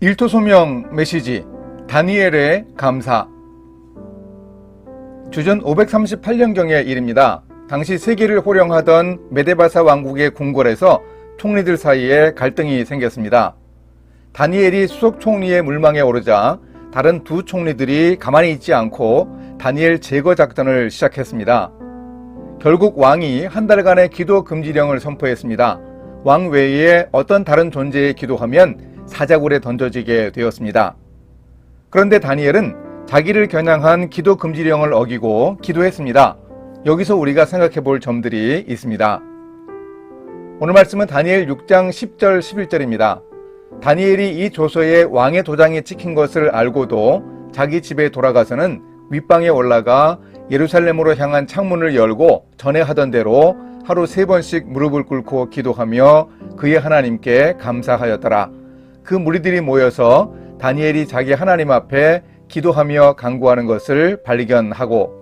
일토소명 메시지 다니엘의 감사. 주전 538년경의 일입니다. 당시 세계를 호령하던 메데바사 왕국의 궁궐에서 총리들 사이에 갈등이 생겼습니다. 다니엘이 수석 총리의 물망에 오르자 다른 두 총리들이 가만히 있지 않고 다니엘 제거 작전을 시작했습니다. 결국 왕이 한 달간의 기도 금지령을 선포했습니다. 왕 외에 어떤 다른 존재에 기도하면 사자굴에 던져지게 되었습니다. 그런데 다니엘은 자기를 겨냥한 기도 금지령을 어기고 기도했습니다. 여기서 우리가 생각해 볼 점들이 있습니다. 오늘 말씀은 다니엘 6장 10절 11절입니다. 다니엘이 이 조서에 왕의 도장이 찍힌 것을 알고도 자기 집에 돌아가서는 윗방에 올라가 예루살렘으로 향한 창문을 열고 전에 하던 대로 하루 3번씩 무릎을 꿇고 기도하며 그의 하나님께 감사하였더라. 그 무리들이 모여서 다니엘이 자기 하나님 앞에 기도하며 간구하는 것을 발견하고,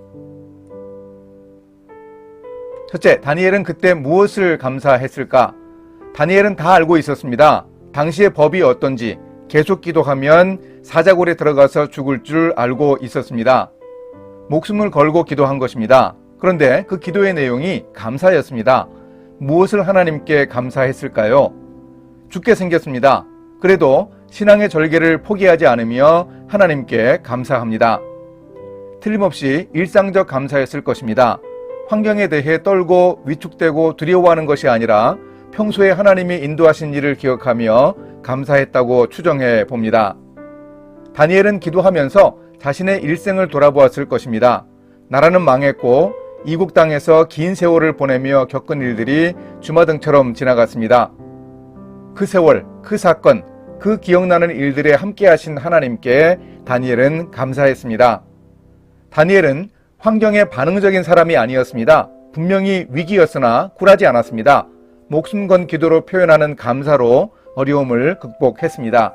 첫째, 다니엘은 그때 무엇을 감사했을까? 다니엘은 다 알고 있었습니다. 당시의 법이 어떤지, 계속 기도하면 사자굴에 들어가서 죽을 줄 알고 있었습니다. 목숨을 걸고 기도한 것입니다. 그런데 그 기도의 내용이 감사였습니다. 무엇을 하나님께 감사했을까요? 죽게 생겼습니다. 그래도 신앙의 절개를 포기하지 않으며 하나님께 감사합니다. 틀림없이 일상적 감사였을 것입니다. 환경에 대해 떨고 위축되고 두려워하는 것이 아니라 평소에 하나님이 인도하신 일을 기억하며 감사했다고 추정해 봅니다. 다니엘은 기도하면서 자신의 일생을 돌아보았을 것입니다. 나라는 망했고 이국 땅에서 긴 세월을 보내며 겪은 일들이 주마등처럼 지나갔습니다. 그 세월, 그 사건, 그 기억나는 일들에 함께 하신 하나님께 다니엘은 감사했습니다. 다니엘은 환경에 반응적인 사람이 아니었습니다. 분명히 위기였으나 굴하지 않았습니다. 목숨 건 기도로 표현하는 감사로 어려움을 극복했습니다.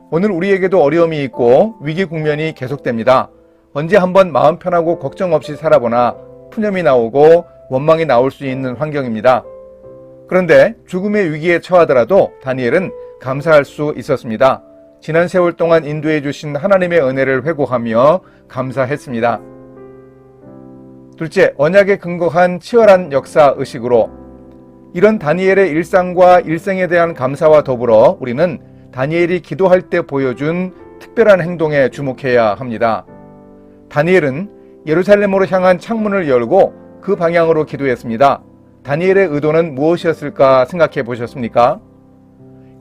오늘 우리에게도 어려움이 있고 위기 국면이 계속됩니다. 언제 한번 마음 편하고 걱정 없이 살아보나 푸념이 나오고 원망이 나올 수 있는 환경입니다. 그런데 죽음의 위기에 처하더라도 다니엘은 감사할 수 있었습니다. 지난 세월 동안 인도해 주신 하나님의 은혜를 회고하며 감사했습니다. 둘째, 언약에 근거한 치열한 역사 의식으로. 이런 다니엘의 일상과 일생에 대한 감사와 더불어 우리는 다니엘이 기도할 때 보여준 특별한 행동에 주목해야 합니다. 다니엘은 예루살렘으로 향한 창문을 열고 그 방향으로 기도했습니다. 다니엘의 의도는 무엇이었을까 생각해 보셨습니까?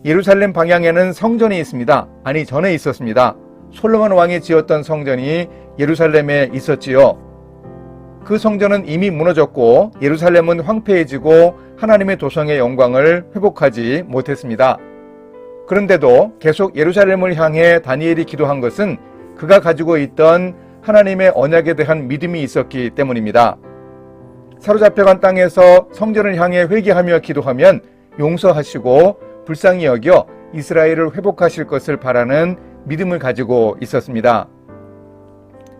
예루살렘 방향에는 성전이 있습니다. 아니, 전에 있었습니다. 솔로몬 왕이 지었던 성전이 예루살렘에 있었지요. 그 성전은 이미 무너졌고 예루살렘은 황폐해지고 하나님의 도성의 영광을 회복하지 못했습니다. 그런데도 계속 예루살렘을 향해 다니엘이 기도한 것은 그가 가지고 있던 하나님의 언약에 대한 믿음이 있었기 때문입니다. 사로잡혀간 땅에서 성전을 향해 회개하며 기도하면 용서하시고 불쌍히 여겨 이스라엘을 회복하실 것을 바라는 믿음을 가지고 있었습니다.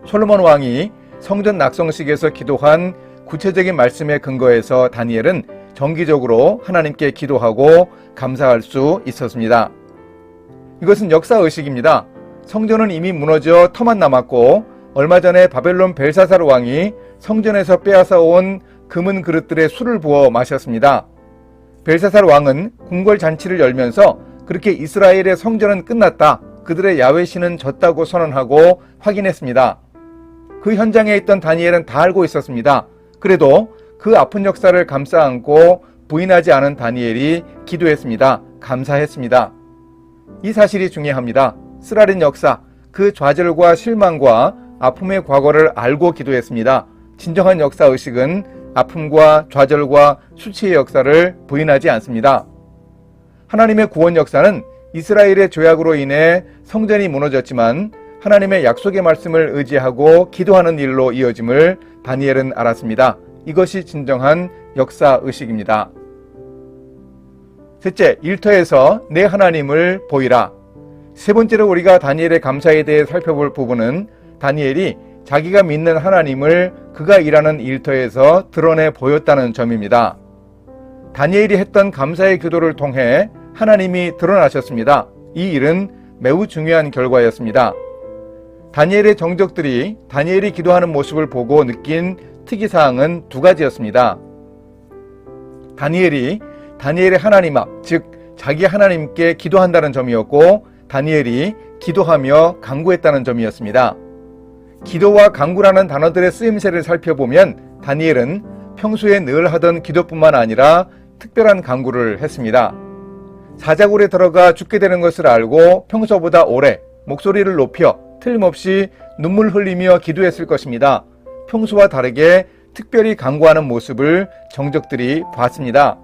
솔로몬 왕이 성전 낙성식에서 기도한 구체적인 말씀에 근거해서 다니엘은 정기적으로 하나님께 기도하고 감사할 수 있었습니다. 이것은 역사의식입니다. 성전은 이미 무너져 터만 남았고 얼마 전에 바벨론 벨사살 왕이 성전에서 빼앗아온 금은 그릇들에 술을 부어 마셨습니다. 벨사살 왕은 궁궐 잔치를 열면서 그렇게 이스라엘의 성전은 끝났다, 그들의 야훼신은 졌다고 선언하고 확인했습니다. 그 현장에 있던 다니엘은 다 알고 있었습니다. 그래도 그 아픈 역사를 감싸 안고 부인하지 않은 다니엘이 기도했습니다. 감사했습니다. 이 사실이 중요합니다. 쓰라린 역사, 그 좌절과 실망과 아픔의 과거를 알고 기도했습니다. 진정한 역사의식은 아픔과 좌절과 수치의 역사를 부인하지 않습니다. 하나님의 구원 역사는 이스라엘의 죄악으로 인해 성전이 무너졌지만 하나님의 약속의 말씀을 의지하고 기도하는 일로 이어짐을 다니엘은 알았습니다. 이것이 진정한 역사의식입니다. 셋째, 일터에서 내 하나님을 보이라. 세 번째로 우리가 다니엘의 감사에 대해 살펴볼 부분은 다니엘이 자기가 믿는 하나님을 그가 일하는 일터에서 드러내 보였다는 점입니다. 다니엘이 했던 감사의 기도를 통해 하나님이 드러나셨습니다. 이 일은 매우 중요한 결과였습니다. 다니엘의 정적들이 다니엘이 기도하는 모습을 보고 느낀 특이사항은 두 가지였습니다. 다니엘의 하나님 앞, 즉 자기 하나님께 기도한다는 점이었고, 다니엘이 기도하며 간구했다는 점이었습니다. 기도와 간구라는 단어들의 쓰임새를 살펴보면 다니엘은 평소에 늘 하던 기도뿐만 아니라 특별한 간구를 했습니다. 사자굴에 들어가 죽게 되는 것을 알고 평소보다 오래 목소리를 높여 틀림없이 눈물 흘리며 기도했을 것입니다. 평소와 다르게 특별히 간구하는 모습을 정적들이 봤습니다.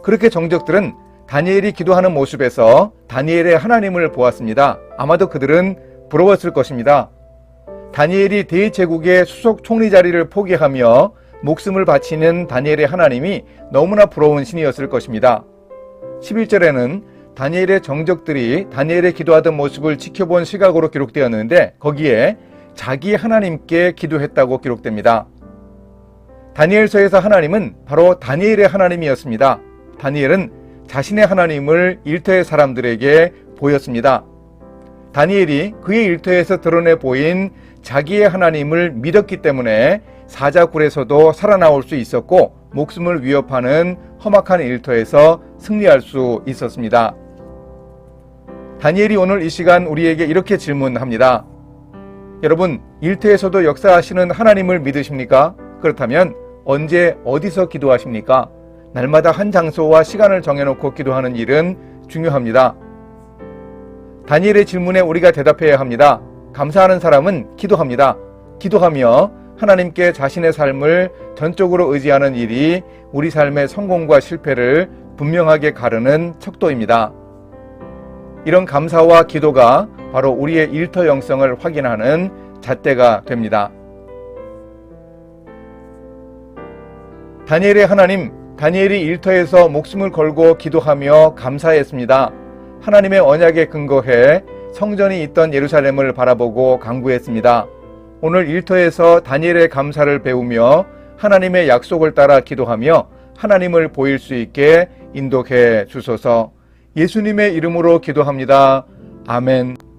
그렇게 정적들은 다니엘이 기도하는 모습에서 다니엘의 하나님을 보았습니다. 아마도 그들은 부러웠을 것입니다. 다니엘이 대제국의 수석 총리 자리를 포기하며 목숨을 바치는 다니엘의 하나님이 너무나 부러운 신이었을 것입니다. 11절에는 다니엘의 정적들이 다니엘의 기도하던 모습을 지켜본 시각으로 기록되었는데, 거기에 자기 하나님께 기도했다고 기록됩니다. 다니엘서에서 하나님은 바로 다니엘의 하나님이었습니다. 다니엘은 자신의 하나님을 일터의 사람들에게 보였습니다. 다니엘이 그의 일터에서 드러내 보인 자기의 하나님을 믿었기 때문에 사자굴에서도 살아나올 수 있었고, 목숨을 위협하는 험악한 일터에서 승리할 수 있었습니다. 다니엘이 오늘 이 시간 우리에게 이렇게 질문합니다. 여러분, 일터에서도 역사하시는 하나님을 믿으십니까? 그렇다면 언제 어디서 기도하십니까? 날마다 한 장소와 시간을 정해놓고 기도하는 일은 중요합니다. 다니엘의 질문에 우리가 대답해야 합니다. 감사하는 사람은 기도합니다. 기도하며 하나님께 자신의 삶을 전적으로 의지하는 일이 우리 삶의 성공과 실패를 분명하게 가르는 척도입니다. 이런 감사와 기도가 바로 우리의 일터 영성을 확인하는 잣대가 됩니다. 다니엘의 하나님, 다니엘이 일터에서 목숨을 걸고 기도하며 감사했습니다. 하나님의 언약에 근거해 성전이 있던 예루살렘을 바라보고 간구했습니다. 오늘 일터에서 다니엘의 감사를 배우며 하나님의 약속을 따라 기도하며 하나님을 보일 수 있게 인도해 주소서. 예수님의 이름으로 기도합니다. 아멘.